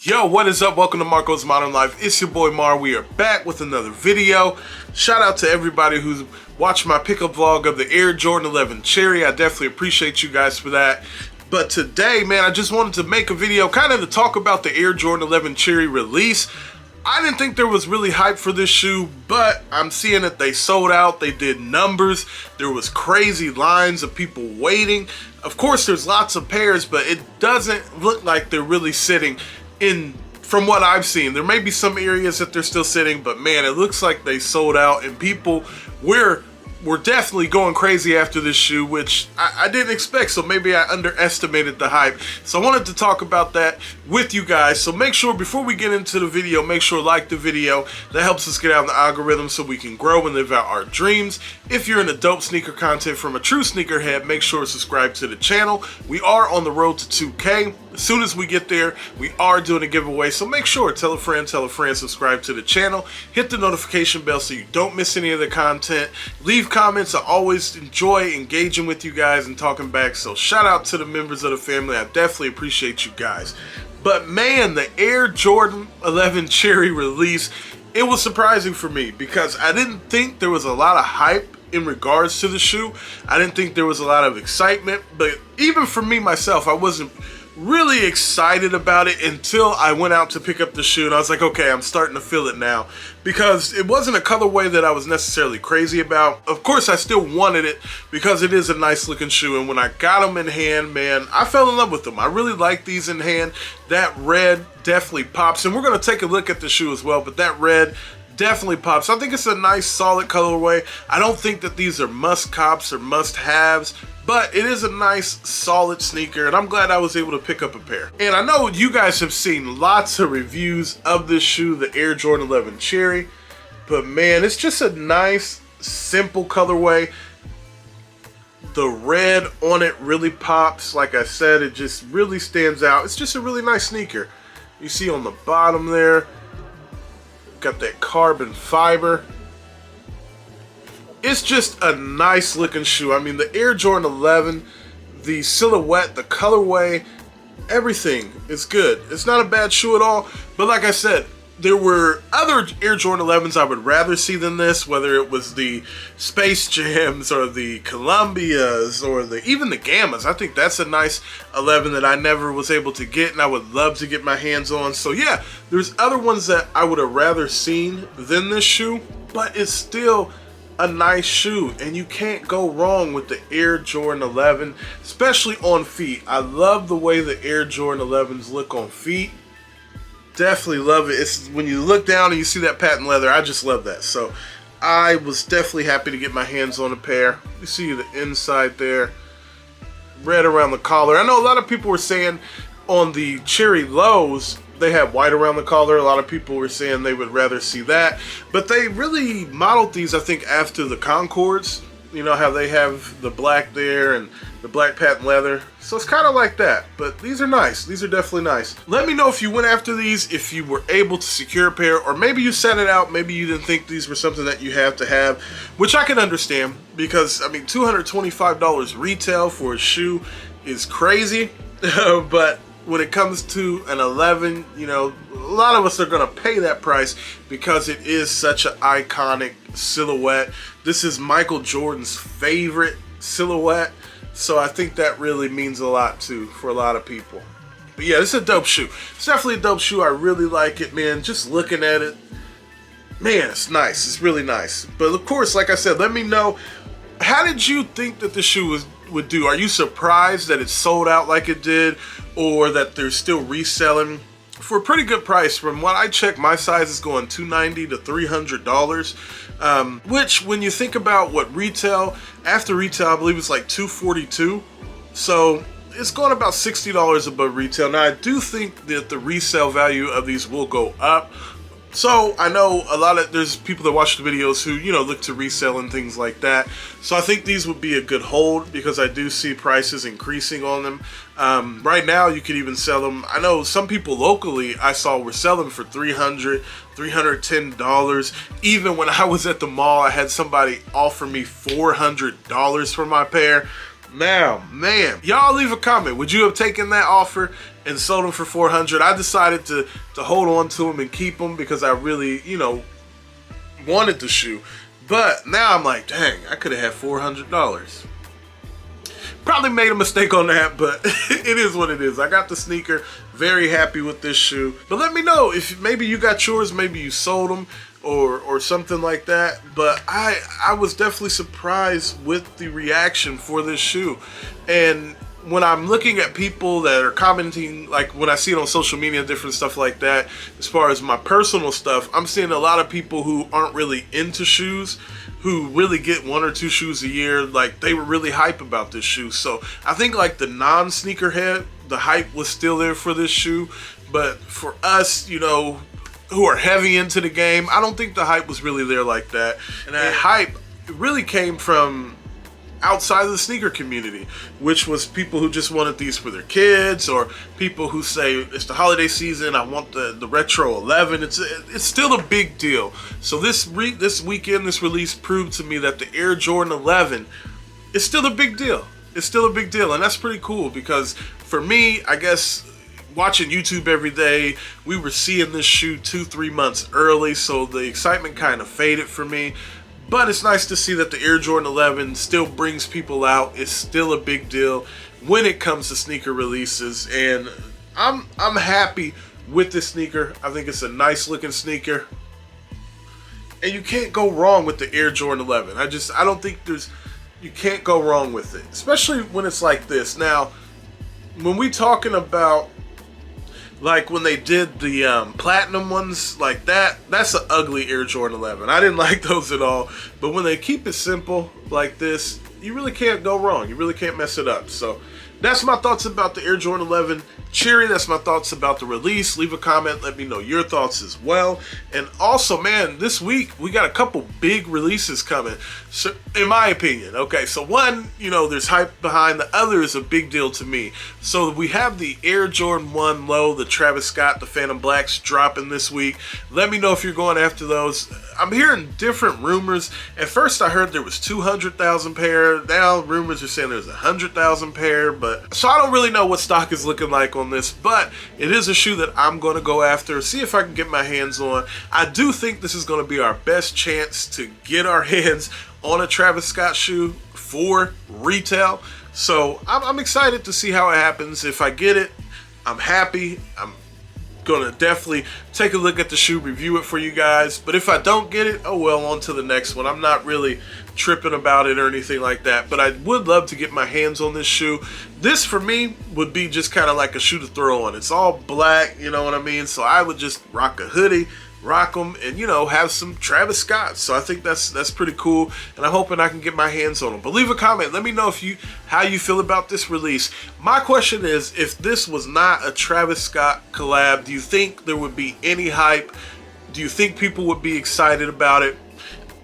Yo, what is up? Welcome to Marco's Modern Life. It's your boy Mar. We are back with another video. Shout out to everybody who's watched my pickup vlog of the Air Jordan 11 Cherry. I definitely appreciate you guys for that. But today, man, I just wanted to make a video kind of to talk about the Air Jordan 11 Cherry release. I didn't think there was really hype for this shoe, but I'm seeing that they sold out. They did numbers. There was crazy lines of people waiting. Of course, there's lots of pairs, but it doesn't look like they're really sitting in, from what I've seen. There may be some areas that they're still sitting, but man, it looks like they sold out, and people we're definitely going crazy after this shoe, which I didn't expect, so maybe I underestimated the hype. So I wanted to talk about that with you guys. So make sure, before we get into the video, make sure to like the video. That helps us get out in the algorithm so we can grow and live out our dreams. If you're into dope sneaker content from a true sneakerhead, make sure to subscribe to the channel. We are on the road to 2K. As soon as we get there, we are doing a giveaway, so make sure, tell a friend, subscribe to the channel, hit the notification bell so you don't miss any of the content. Leave comments. I always enjoy engaging with you guys and talking back, so shout out to the members of the family. I definitely appreciate you guys. But man, the Air Jordan 11 Cherry release, it was surprising for me because I didn't think there was a lot of hype in regards to the shoe. I didn't think there was a lot of excitement, but even for me myself, I wasn't really excited about it until I went out to pick up the shoe, and I was like, okay, I'm starting to feel it now, because it wasn't a colorway that I was necessarily crazy about. Of course, I still wanted it because it is a nice looking shoe, and when I got them in hand, man, I fell in love with them. I really like these in hand. That red definitely pops, and we're going to take a look at the shoe as well, but that red definitely pops. I think it's a nice solid colorway. I don't think that these are must cops or must haves, but it is a nice solid sneaker, and I'm glad I was able to pick up a pair. And I know you guys have seen lots of reviews of this shoe, the Air Jordan 11 Cherry, but man, it's just a nice simple colorway. The red on it really pops. Like I said, it just really stands out. It's just a really nice sneaker. You see on the bottom there, got that carbon fiber. It's just a nice looking shoe. I mean, the Air Jordan 11, the silhouette, the colorway, everything is good. It's not a bad shoe at all, but like I said, there were other Air Jordan 11s I would rather see than this, whether it was the Space Jams or the Columbias or even the Gammas. I think that's a nice 11 that I never was able to get, and I would love to get my hands on. So yeah, there's other ones that I would have rather seen than this shoe, but it's still a nice shoe, and you can't go wrong with the Air Jordan 11, especially on feet. I love the way the Air Jordan 11s look on feet. Definitely love it. It's when you look down and you see that patent leather, I just love that. So I was definitely happy to get my hands on a pair. You see the inside there, red around the collar. I know a lot of people were saying on the Cherry Lows they had white around the collar. A lot of people were saying they would rather see that, but they really modeled these, I think, after the Concords. You know how they have the black there and the black patent leather, so it's kind of like that. But these are nice. These are definitely nice. Let me know if you went after these, if you were able to secure a pair, or maybe you set it out, maybe you didn't think these were something that you have to have, which I can understand, because I mean, $225 retail for a shoe is crazy. But when it comes to an 11, you know, a lot of us are going to pay that price because it is such an iconic silhouette. This is Michael Jordan's favorite silhouette, so I think that really means a lot too for a lot of people. But yeah, this is a dope shoe. It's definitely a dope shoe. I really like it, man. Just looking at it, man, it's nice. It's really nice. But of course, like I said, let me know, how did you think that the shoe would do? Are you surprised that it sold out like it did, or that they're still reselling for a pretty good price? From what I checked, my size is going $290 to $300, which when you think about what retail, after retail, I believe it's like $242. So it's going about $60 above retail. Now I do think that the resale value of these will go up. So I know there's people that watch the videos who, you know, look to resell and things like that. So I think these would be a good hold, because I do see prices increasing on them. Right now you could even sell them. I know some people locally I saw were selling for $300, $310. Even when I was at the mall, I had somebody offer me $400 for my pair. Now, man, y'all leave a comment. Would you have taken that offer? and sold them for 400. I decided to hold on to them and keep them because I really, you know, wanted the shoe. But now I'm like, dang, I could have had $400. Probably made a mistake on that, but it is what it is. I got the sneaker, very happy with this shoe. But let me know if maybe you got yours, maybe you sold them or something like that. But I was definitely surprised with the reaction for this shoe. And when I'm looking at people that are commenting, like when I see it on social media, different stuff like that, as far as my personal stuff, I'm seeing a lot of people who aren't really into shoes, who really get 1 or 2 shoes a year. Like, they were really hype about this shoe. So I think like the non-sneakerhead, the hype was still there for this shoe. But for us, you know, who are heavy into the game, I don't think the hype was really there like that. And that hype really came from outside of the sneaker community, which was people who just wanted these for their kids, or people who say it's the holiday season, I want the retro 11. It's still a big deal. So this weekend, this release proved to me that the Air Jordan 11 is still a big deal. It's still a big deal, and that's pretty cool because for me, I guess, watching YouTube every day, we were seeing this shoe 2-3 months early, so the excitement kind of faded for me. But it's nice to see that the Air Jordan 11 still brings people out. It's still a big deal when it comes to sneaker releases, and I'm happy with this sneaker. I think it's a nice looking sneaker, and you can't go wrong with the Air Jordan 11. I don't think you can't go wrong with it, especially when it's like this. Now, when we talking about like when they did the platinum ones like that, that's an ugly Air Jordan 11. I didn't like those at all. But when they keep it simple like this, you really can't go wrong. You really can't mess it up. So that's my thoughts about the Air Jordan 11 Cherry. That's my thoughts about the release. Leave a comment. Let me know your thoughts as well. And also, man, this week we got a couple big releases coming, so, in my opinion. Okay, so one, you know, there's hype behind. The other is a big deal to me. So we have the Air Jordan 1 Low, the Travis Scott, the Phantom Blacks dropping this week. Let me know if you're going after those. I'm hearing different rumors. At first I heard there was 200,000 pair. Now rumors are saying there's 100,000 pair. But so I don't really know what stock is looking like on this, but it is a shoe that I'm going to go after, see if I can get my hands on. I do think this is going to be our best chance to get our hands on a Travis Scott shoe for retail. So I'm excited to see how it happens. If I get it, I'm happy. I'm gonna definitely take a look at the shoe, review it for you guys. But if I don't get it, oh well, on to the next one. I'm not really tripping about it or anything like that, but I would love to get my hands on this shoe. This for me would be just kind of like a shoe to throw on. It's all black, you know what I mean? So I would just rock a hoodie, rock them, and you know, have some Travis Scott. So I think that's pretty cool, and I'm hoping I can get my hands on them. But leave a comment, let me know how you feel about this release. My question is, if this was not a Travis Scott collab, do you think there would be any hype? Do you think people would be excited about it?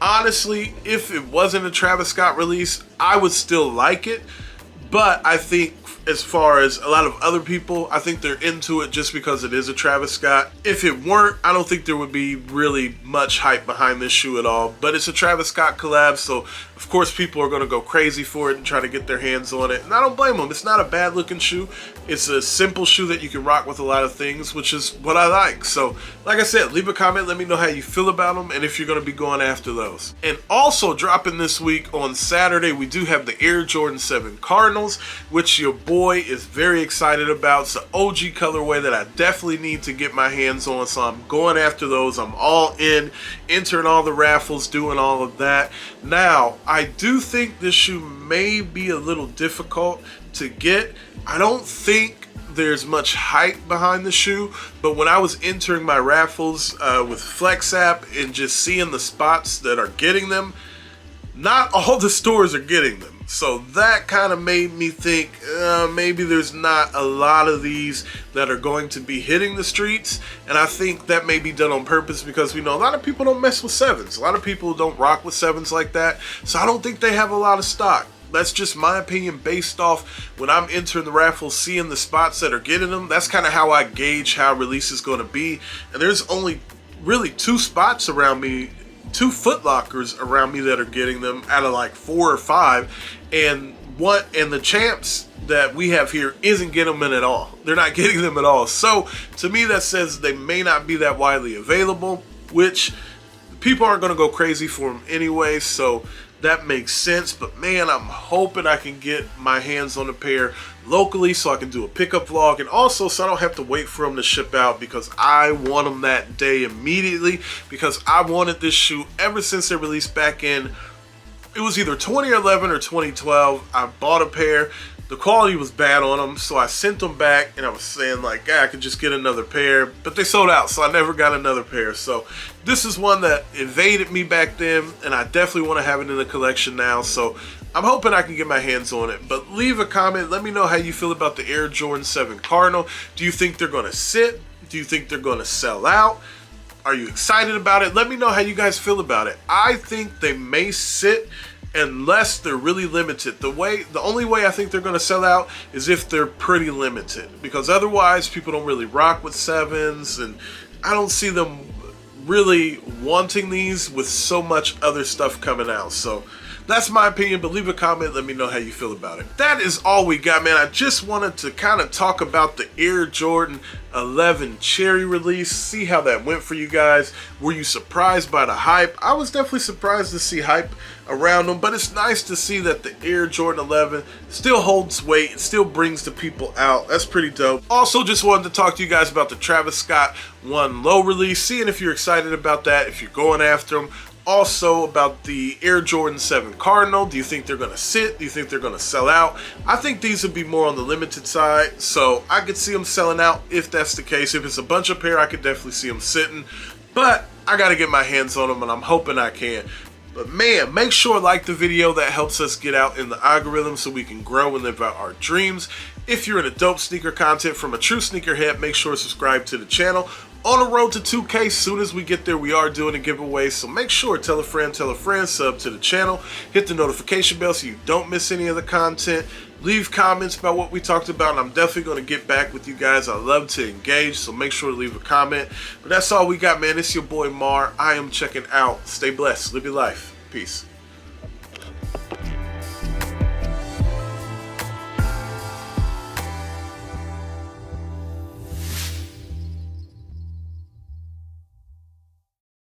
Honestly, if it wasn't a Travis Scott release, I would still like it. But I think as far as a lot of other people, I think they're into it just because it is a Travis Scott. If it weren't, I don't think there would be really much hype behind this shoe at all. But it's a Travis Scott collab, so of course people are going to go crazy for it and try to get their hands on it. And I don't blame them. It's not a bad looking shoe. It's a simple shoe that you can rock with a lot of things, which is what I like. So like I said, leave a comment. Let me know how you feel about them and if you're going to be going after those. And also dropping this week on Saturday, we do have the Air Jordan 7 Cardinals, which your boy is very excited about. It's an OG colorway that I definitely need to get my hands on, so I'm going after those. I'm all in, entering all the raffles, doing all of that. Now, I do think this shoe may be a little difficult to get. I don't think there's much hype behind the shoe, but when I was entering my raffles with Flex app and just seeing the spots that are getting them, not all the stores are getting them. So that kind of made me think maybe there's not a lot of these that are going to be hitting the streets. And I think that may be done on purpose because we know a lot of people don't mess with 7s. A lot of people don't rock with 7s like that. So I don't think they have a lot of stock. That's just my opinion based off when I'm entering the raffles, seeing the spots that are getting them. That's kind of how I gauge how release is going to be. And there's only really 2 spots around me, 2 Foot Lockers around me that are getting them out of like 4 or 5. And the champs that we have here isn't getting them at all. They're not getting them at all. So to me, that says they may not be that widely available, which people aren't going to go crazy for them anyway. So that makes sense. But man, I'm hoping I can get my hands on a pair locally so I can do a pickup vlog, and also so I don't have to wait for them to ship out, because I want them that day immediately, because I wanted this shoe ever since they released back in, it was either 2011 or 2012. I bought a pair. The quality was bad on them, so I sent them back, and I was saying like, I could just get another pair, but they sold out, so I never got another pair. So this is one that invaded me back then, and I definitely want to have it in the collection now. So I'm hoping I can get my hands on it. But leave a comment. Let me know how you feel about the Air Jordan 7 Cardinal. Do you think they're going to sit? Do you think they're going to sell out? Are you excited about it? Let me know how you guys feel about it. I think they may sit unless they're really limited. The only way I think they're going to sell out is if they're pretty limited, because otherwise people don't really rock with 7s, and I don't see them really wanting these with so much other stuff coming out. So that's my opinion, but leave a comment. Let me know how you feel about it. That is all we got, man. I just wanted to kind of talk about the Air Jordan 11 Cherry release, see how that went for you guys. Were you surprised by the hype? I was definitely surprised to see hype around them, but it's nice to see that the Air Jordan 11 still holds weight. It still brings the people out. That's pretty dope. Also, just wanted to talk to you guys about the Travis Scott 1 Low release, seeing if you're excited about that, if you're going after them. Also about the Air Jordan 7 Cardinal. Do you think they're going to sit? Do you think they're going to sell out? I think these would be more on the limited side, so I could see them selling out if that's the case. If it's a bunch of pair, I could definitely see them sitting, but I got to get my hands on them, and I'm hoping I can. But man, make sure to like the video. That helps us get out in the algorithm so we can grow and live out our dreams. If you're into dope sneaker content from a true sneakerhead, make sure to subscribe to the channel. On the road to 2K, soon as we get there, we are doing a giveaway, so make sure to tell a friend, sub to the channel, hit the notification bell so you don't miss any of the content. Leave comments about what we talked about, and I'm definitely going to get back with you guys. I love to engage, so make sure to leave a comment. But that's all we got, man. It's your boy Mar. I am checking out. Stay blessed. Live your life. Peace.